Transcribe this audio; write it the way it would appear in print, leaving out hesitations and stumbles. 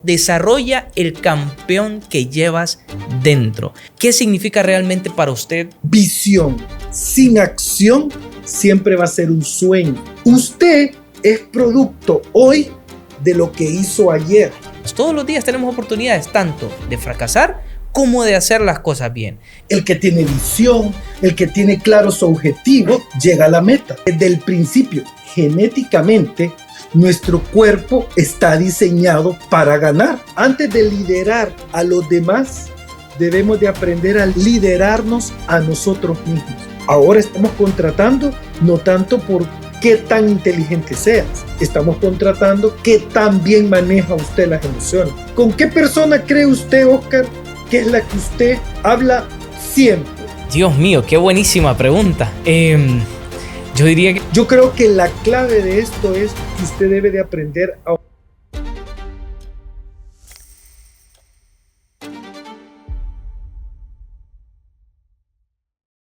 Desarrolla el campeón que llevas dentro. ¿Qué significa realmente para usted? Visión sin acción siempre va a ser un sueño. Usted es producto hoy de lo que hizo ayer. Todos los días tenemos oportunidades tanto de fracasar como de hacer las cosas bien. El que tiene visión, el que tiene claro su objetivo, llega a la meta. Desde el principio, genéticamente, nuestro cuerpo está diseñado para ganar. Antes de liderar a los demás, debemos de aprender a liderarnos a nosotros mismos. Ahora estamos contratando no tanto por qué tan inteligente seas, estamos contratando qué tan bien maneja usted las emociones. ¿Con qué persona cree usted, Oscar, que es la que usted habla siempre? Dios mío, qué buenísima pregunta. Yo diría que... Yo creo que la clave de esto es que usted debe de aprender a